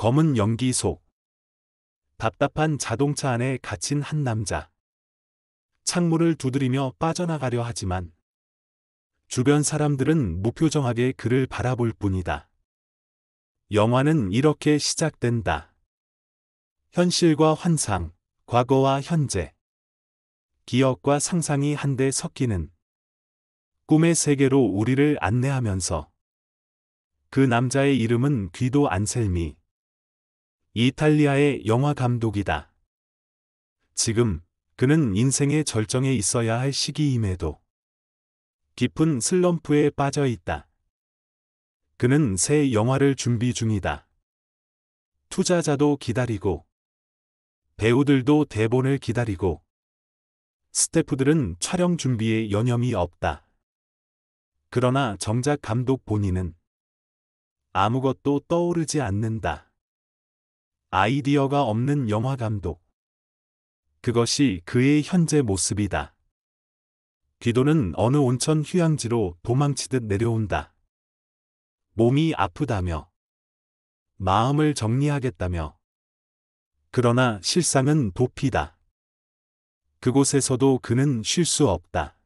검은 연기 속. 답답한 자동차 안에 갇힌 한 남자. 창문을 두드리며 빠져나가려 하지만 주변 사람들은 무표정하게 그를 바라볼 뿐이다. 영화는 이렇게 시작된다. 현실과 환상, 과거와 현재, 기억과 상상이 한데 섞이는 꿈의 세계로 우리를 안내하면서 그 남자의 이름은 귀도 안셀미. 이탈리아의 영화 감독이다. 지금 그는 인생의 절정에 있어야 할 시기임에도 깊은 슬럼프에 빠져 있다. 그는 새 영화를 준비 중이다. 투자자도 기다리고, 배우들도 대본을 기다리고, 스태프들은 촬영 준비에 여념이 없다. 그러나 정작 감독 본인은 아무것도 떠오르지 않는다. 아이디어가 없는 영화 감독. 그것이 그의 현재 모습이다. 귀도는 어느 온천 휴양지로 도망치듯 내려온다. 몸이 아프다며, 마음을 정리하겠다며. 그러나 실상은 도피다. 그곳에서도 그는 쉴 수 없다.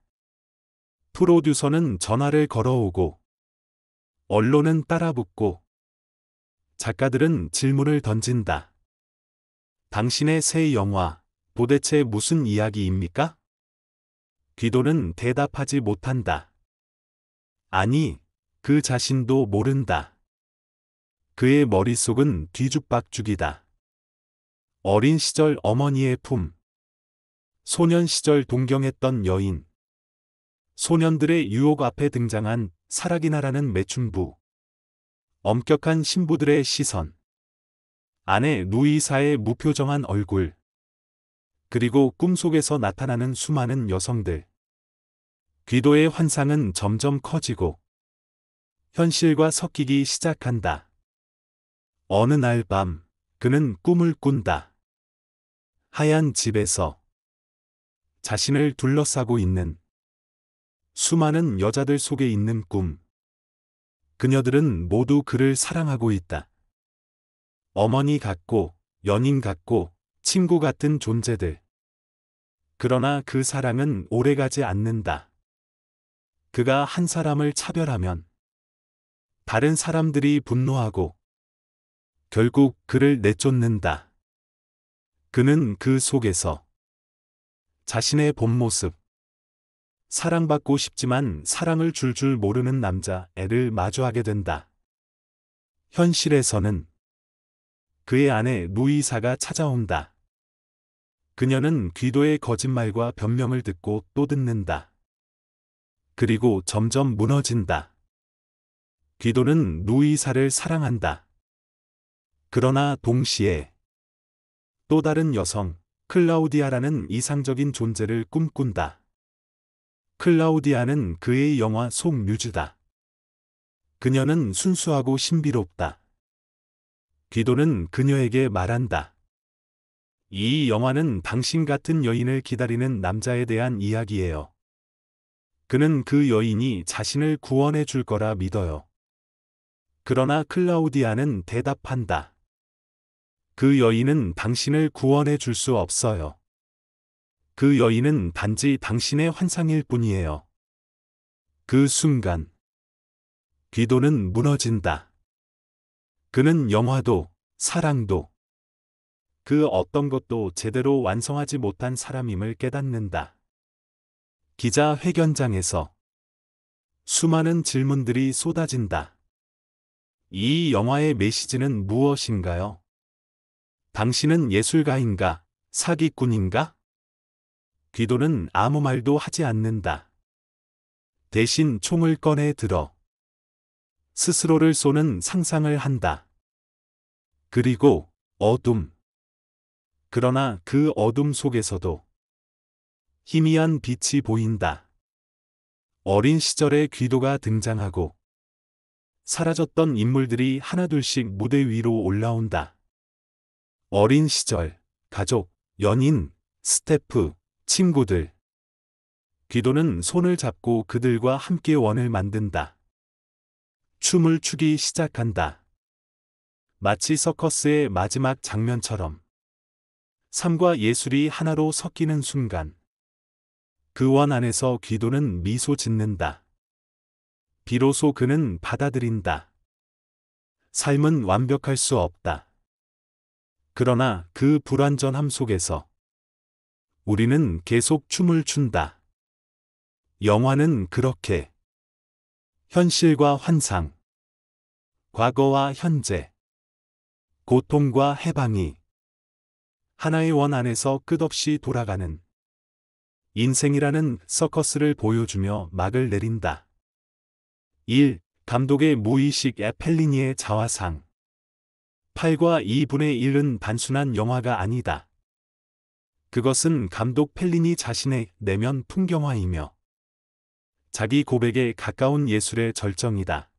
프로듀서는 전화를 걸어오고, 언론은 따라붙고, 작가들은 질문을 던진다. 당신의 새 영화, 도대체 무슨 이야기입니까? 귀도는 대답하지 못한다. 아니, 그 자신도 모른다. 그의 머릿속은 뒤죽박죽이다. 어린 시절 어머니의 품, 소년 시절 동경했던 여인, 소년들의 유혹 앞에 등장한 사라기나라는 매춘부, 엄격한 신부들의 시선, 아내 루이사의 무표정한 얼굴, 그리고 꿈속에서 나타나는 수많은 여성들. 귀도의 환상은 점점 커지고 현실과 섞이기 시작한다. 어느 날 밤, 그는 꿈을 꾼다. 하얀 집에서 자신을 둘러싸고 있는 수많은 여자들 속에 있는 꿈. 그녀들은 모두 그를 사랑하고 있다. 어머니 같고, 연인 같고, 친구 같은 존재들. 그러나 그 사랑은 오래가지 않는다. 그가 한 사람을 차별하면 다른 사람들이 분노하고 결국 그를 내쫓는다. 그는 그 속에서 자신의 본 모습, 사랑받고 싶지만 사랑을 줄 모르는 남자애를 마주하게 된다. 현실에서는 그의 아내 루이사가 찾아온다. 그녀는 귀도의 거짓말과 변명을 듣고 또 듣는다. 그리고 점점 무너진다. 귀도는 루이사를 사랑한다. 그러나 동시에 또 다른 여성, 클라우디아라는 이상적인 존재를 꿈꾼다. 클라우디아는 그의 영화 속 뮤즈다. 그녀는 순수하고 신비롭다. 귀도는 그녀에게 말한다. 이 영화는 당신 같은 여인을 기다리는 남자에 대한 이야기예요. 그는 그 여인이 자신을 구원해 줄 거라 믿어요. 그러나 클라우디아는 대답한다. 그 여인은 당신을 구원해 줄 수 없어요. 그 여인은 단지 당신의 환상일 뿐이에요. 그 순간, 귀도는 무너진다. 그는 영화도, 사랑도, 그 어떤 것도 제대로 완성하지 못한 사람임을 깨닫는다. 기자회견장에서 수많은 질문들이 쏟아진다. 이 영화의 메시지는 무엇인가요? 당신은 예술가인가? 사기꾼인가? 귀도는 아무 말도 하지 않는다. 대신 총을 꺼내 들어 스스로를 쏘는 상상을 한다. 그리고 어둠. 그러나 그 어둠 속에서도 희미한 빛이 보인다. 어린 시절의 귀도가 등장하고 사라졌던 인물들이 하나둘씩 무대 위로 올라온다. 어린 시절, 가족, 연인, 스태프, 친구들. 귀도는 손을 잡고 그들과 함께 원을 만든다. 춤을 추기 시작한다. 마치 서커스의 마지막 장면처럼 삶과 예술이 하나로 섞이는 순간 그 원 안에서 귀도는 미소 짓는다. 비로소 그는 받아들인다. 삶은 완벽할 수 없다. 그러나 그 불완전함 속에서 우리는 계속 춤을 춘다. 영화는 그렇게 현실과 환상, 과거와 현재, 고통과 해방이 하나의 원 안에서 끝없이 돌아가는 인생이라는 서커스를 보여주며 막을 내린다. 1. 감독의 무의식 앱 펠리니의 자화상 8과 2분의 1은 단순한 영화가 아니다. 그것은 감독 펠리니 자신의 내면 풍경화이며 자기 고백에 가까운 예술의 절정이다.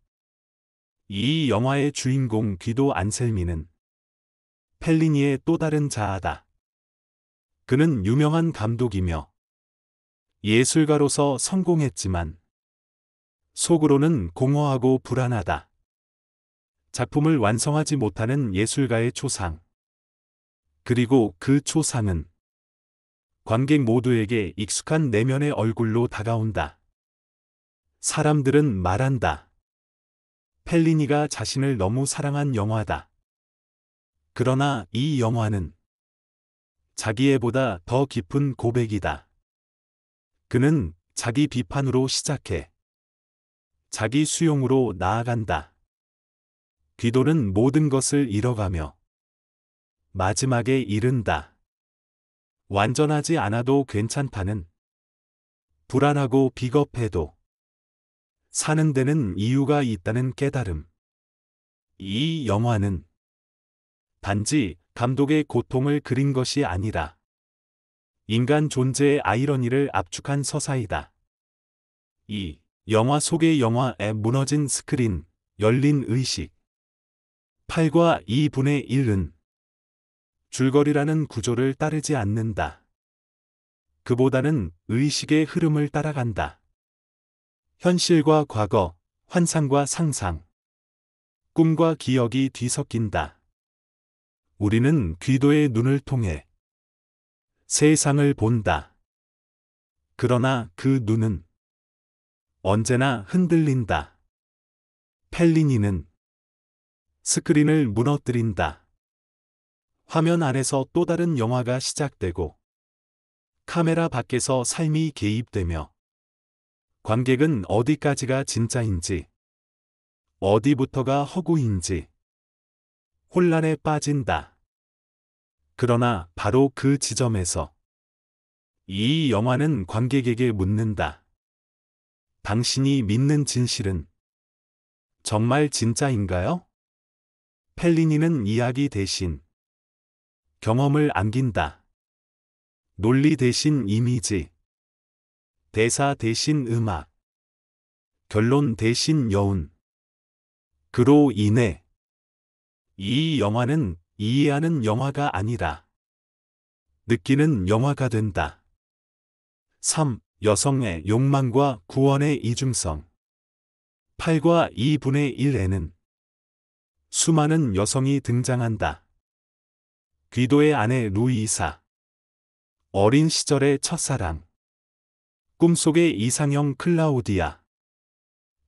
이 영화의 주인공 귀도 안셀미는 펠리니의 또 다른 자아다. 그는 유명한 감독이며 예술가로서 성공했지만 속으로는 공허하고 불안하다. 작품을 완성하지 못하는 예술가의 초상. 그리고 그 초상은 관객 모두에게 익숙한 내면의 얼굴로 다가온다. 사람들은 말한다. 펠리니가 자신을 너무 사랑한 영화다. 그러나 이 영화는 자기애보다 더 깊은 고백이다. 그는 자기 비판으로 시작해 자기 수용으로 나아간다. 귀도는 모든 것을 잃어가며 마지막에 이른다. 완전하지 않아도 괜찮다는, 불안하고 비겁해도 사는 데는 이유가 있다는 깨달음. 이 영화는 단지 감독의 고통을 그린 것이 아니라 인간 존재의 아이러니를 압축한 서사이다. 이 영화 속의 영화에 무너진 스크린, 열린 의식. 8과 2분의 1은 줄거리라는 구조를 따르지 않는다. 그보다는 의식의 흐름을 따라간다. 현실과 과거, 환상과 상상, 꿈과 기억이 뒤섞인다. 우리는 귀도의 눈을 통해 세상을 본다. 그러나 그 눈은 언제나 흔들린다. 펠리니는 스크린을 무너뜨린다. 화면 안에서 또 다른 영화가 시작되고 카메라 밖에서 삶이 개입되며 관객은 어디까지가 진짜인지, 어디부터가 허구인지 혼란에 빠진다. 그러나 바로 그 지점에서 이 영화는 관객에게 묻는다. 당신이 믿는 진실은 정말 진짜인가요? 펠리니는 이야기 대신 경험을 안긴다. 논리 대신 이미지, 대사 대신 음악, 결론 대신 여운. 그로 인해 이 영화는 이해하는 영화가 아니라 느끼는 영화가 된다. 3. 여성의 욕망과 구원의 이중성. 8과 2분의 1에는 수많은 여성이 등장한다. 귀도의 아내 루이사, 어린 시절의 첫사랑, 꿈속의 이상형 클라우디아,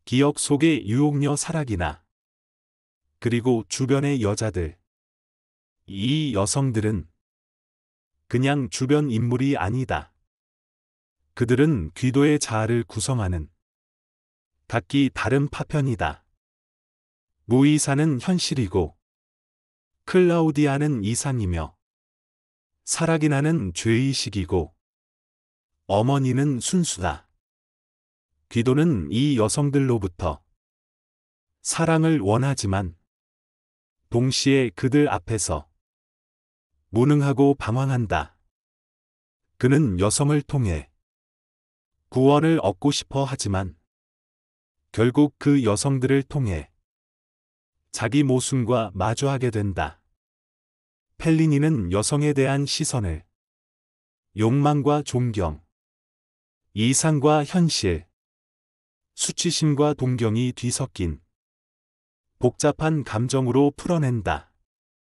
기억 속의 유혹녀 사라기나, 그리고 주변의 여자들. 이 여성들은 그냥 주변 인물이 아니다. 그들은 귀도의 자아를 구성하는 각기 다른 파편이다. 루이사는 현실이고, 클라우디아는 이상이며, 사라기나는 죄의식이고, 어머니는 순수다. 귀도는 이 여성들로부터 사랑을 원하지만 동시에 그들 앞에서 무능하고 방황한다. 그는 여성을 통해 구원을 얻고 싶어 하지만 결국 그 여성들을 통해 자기 모순과 마주하게 된다. 펠리니는 여성에 대한 시선을 욕망과 존경, 이상과 현실, 수치심과 동경이 뒤섞인 복잡한 감정으로 풀어낸다.